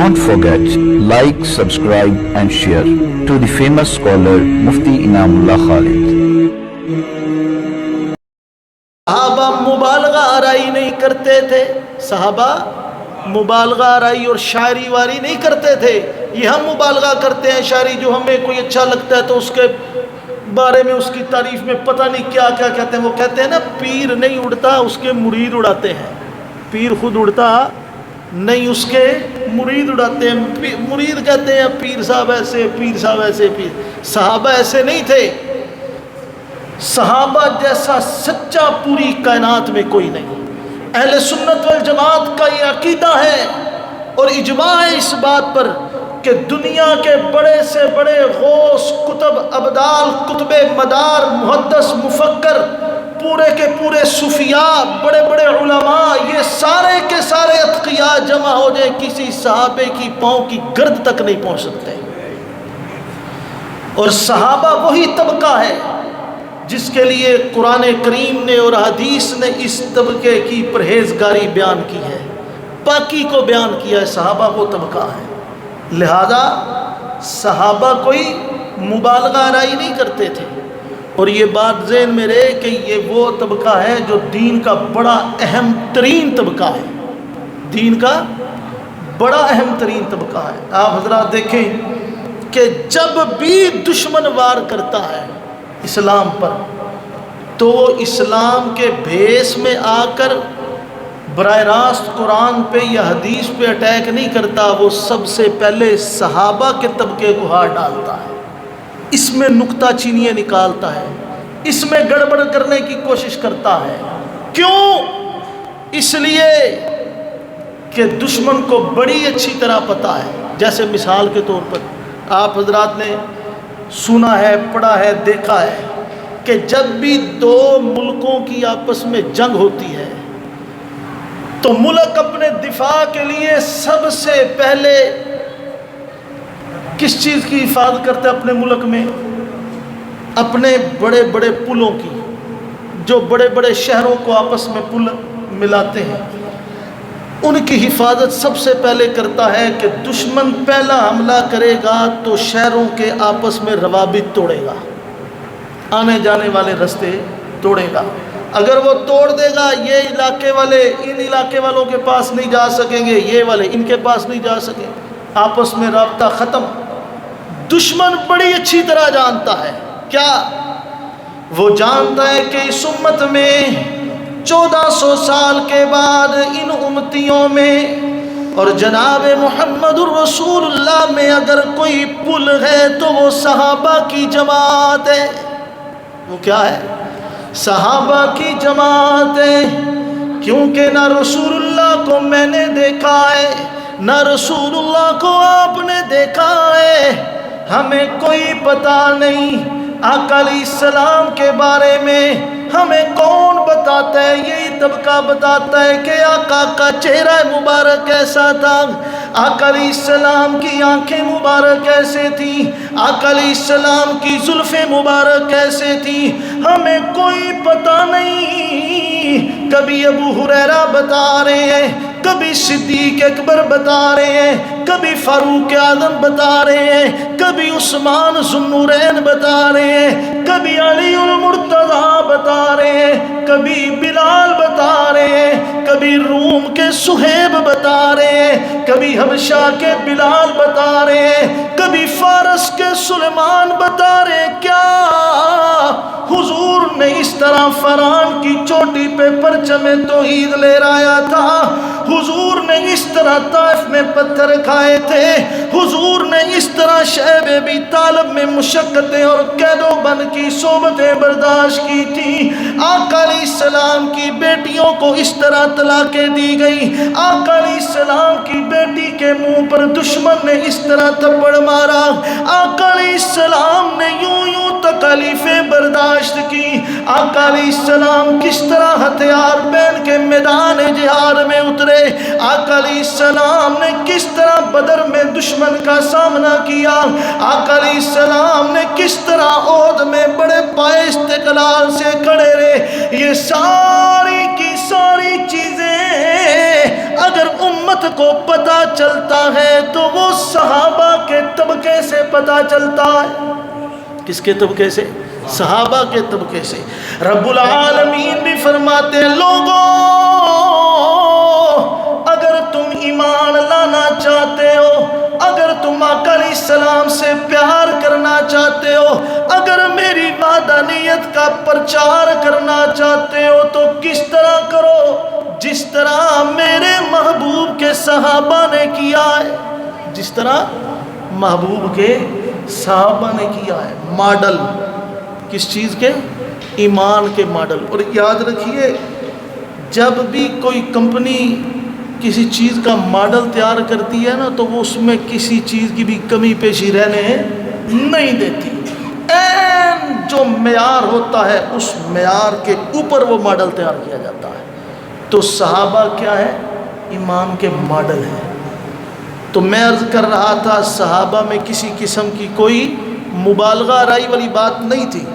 Don't forget, like, subscribe and share to the famous scholar Mufti Inamullah Khalid. صحابہ مبالغہ آرائی نہیں کرتے تھے، صحابہ مبالغہ آرائی اور شاعری واری نہیں کرتے تھے۔ یہ ہم مبالغہ کرتے ہیں، شاعری جو ہمیں کوئی اچھا لگتا ہے تو اس کے بارے میں اس کی تعریف میں پتہ نہیں کیا کیا کہتے ہیں۔ وہ کہتے ہیں نا پیر نہیں اڑتا اس کے مرید اڑاتے ہیں، پیر خود اڑتا نہیں اس کے مرید اڑاتے ہیں۔ مرید کہتے ہیں پیر صاحب ایسے، پیر صاحب ایسے۔ صحابہ ایسے نہیں تھے، صحابہ جیسا سچا پوری کائنات میں کوئی نہیں۔ اہل سنت والجماعت کا یہ عقیدہ ہے اور اجماع ہے اس بات پر کہ دنیا کے بڑے سے بڑے غوث، کتب، ابدال، کتب مدار، محدث، مفکر، پورے کے پورے صوفیاء، بڑے بڑے علماء، یہ سارے کے سارے اتقیاء جمع ہو جائے کسی صحابے کی پاؤں کی گرد تک نہیں پہنچ سکتے۔ اور صحابہ وہی طبقہ ہے جس کے لیے قرآن کریم نے اور حدیث نے اس طبقے کی پرہیزگاری بیان کی ہے، پاکی کو بیان کیا ہے، صحابہ کو طبقہ ہے۔ لہذا صحابہ کوئی مبالغہ آرائی نہیں کرتے تھے، اور یہ بات ذہن میں رہے کہ یہ وہ طبقہ ہے جو دین کا بڑا اہم ترین طبقہ ہے، دین کا بڑا اہم ترین طبقہ ہے۔ آپ حضرات دیکھیں کہ جب بھی دشمن وار کرتا ہے اسلام پر تو وہ اسلام کے بھیس میں آ کر براہ راست قرآن پہ یا حدیث پہ اٹیک نہیں کرتا، وہ سب سے پہلے صحابہ کے طبقے کو ہاتھ ڈالتا ہے، اس میں نکتہ چینیاں نکالتا ہے، اس میں گڑبڑ کرنے کی کوشش کرتا ہے۔ کیوں؟ اس لیے کہ دشمن کو بڑی اچھی طرح پتہ ہے۔ جیسے مثال کے طور پر آپ حضرات نے سنا ہے، پڑھا ہے، دیکھا ہے کہ جب بھی دو ملکوں کی آپس میں جنگ ہوتی ہے تو ملک اپنے دفاع کے لیے سب سے پہلے کس چیز کی حفاظت کرتے ہیں اپنے ملک میں؟ اپنے بڑے بڑے پلوں کی، جو بڑے بڑے شہروں کو آپس میں پل ملاتے ہیں، ان کی حفاظت سب سے پہلے کرتا ہے کہ دشمن پہلا حملہ کرے گا تو شہروں کے آپس میں روابط توڑے گا، آنے جانے والے راستے توڑے گا۔ اگر وہ توڑ دے گا یہ علاقے والے ان علاقے والوں کے پاس نہیں جا سکیں گے، یہ والے ان کے پاس نہیں جا سکیں، آپس میں رابطہ ختم۔ دشمن بڑی اچھی طرح جانتا ہے، کیا وہ جانتا ہے کہ اس امت میں 1400 سال کے بعد ان امتیوں میں اور جناب محمد الرسول اللہ میں اگر کوئی پل ہے تو وہ صحابہ کی جماعت ہے۔ وہ کیا ہے؟ صحابہ کی جماعت ہے، کیونکہ نہ رسول اللہ کو میں نے دیکھا ہے، نہ رسول اللہ کو آپ نے دیکھا ہے، ہمیں کوئی پتہ نہیں آقا علیہ السلام کے بارے میں۔ ہمیں کون بتاتا ہے؟ یہی طبقہ بتاتا ہے کہ آقا کا چہرہ مبارک کیسا تھا، آقا علیہ السلام کی آنکھیں مبارک کیسے تھیں، آقا علیہ السلام کی زلفیں مبارک کیسے تھیں، ہمیں کوئی پتہ نہیں۔ کبھی ابو ہریرہ بتا رہے ہیں، کبھی صدیق اکبر بتا رہے ہیں، کبھی فاروق اعظم بتا رہے ہیں، کبھی عثمان ذو النورین بتا رہے ہیں، کبھی علی المرتضیٰ بتا رہے ہیں، کبھی بلال بتا رہے ہیں، کبھی روم کے صہیب بتا رہے ہیں، کبھی حبشہ کے بلال بتا رہے ہیں، کبھی فارس کے سلیمان بتا رہے ہیں۔ کیا حضور نے اس طرح فرعون کی چوٹی پہ پرچم توحید لے رایا تھا؟ حضور نے اس طرح طائف میں پتھر کھائے تھے؟ حضور نے اس طرح شعیب ابی طالب میں مشقتیں اور قید و بند کی صحبتیں برداشت کی تھی؟ آقا علیہ السلام کی بیٹیوں کو اس طرح طلاقیں دی گئی؟ آقا علیہ السلام کی بیٹی کے منہ پر دشمن نے اس طرح تھپڑ مارا؟ آقا علیہ السلام نے یوں تکلیفیں برداشت کی؟ آقا علیہ السلام کس طرح ہتھیار پہن کے میدان جہاد میں اترے؟ آقا علیہ السلام نے کس طرح بدر میں دشمن کا سامنا کیا؟ آقا علیہ السلام نے کس طرح احد میں بڑے پائے استقلال سے کھڑے رہے؟ یہ ساری کی ساری چیزیں اگر امت امت کو پتہ چلتا ہے تو وہ صحابہ کے طبقے سے پتہ چلتا ہے۔ کس کے طبقے سے؟ صحابہ کے طبقے سے۔ رب العالمین بھی فرماتے ہیں لوگوں اگر تم ایمان لانا چاہتے ہو، اگر تم آقا علیہ السلام سے پیار کرنا چاہتے ہو، اگر میری وحدانیت کا پرچار کرنا چاہتے ہو تو کس طرح کرو؟ جس طرح میرے محبوب کے صحابہ نے کیا ہے، جس طرح محبوب کے صحابہ نے کیا ہے۔ ماڈل کس چیز کے؟ ایمان کے ماڈل۔ اور یاد رکھیے جب بھی کوئی کمپنی کسی چیز کا ماڈل تیار کرتی ہے نا تو وہ اس میں کسی چیز کی بھی کمی پیشی رہنے نہیں دیتی، این جو معیار ہوتا ہے اس معیار کے اوپر وہ ماڈل تیار کیا جاتا ہے۔ تو صحابہ کیا ہے؟ ایمان کے ماڈل ہیں۔ تو میں عرض کر رہا تھا صحابہ میں کسی قسم کی کوئی مبالغہ آرائی والی بات نہیں تھی۔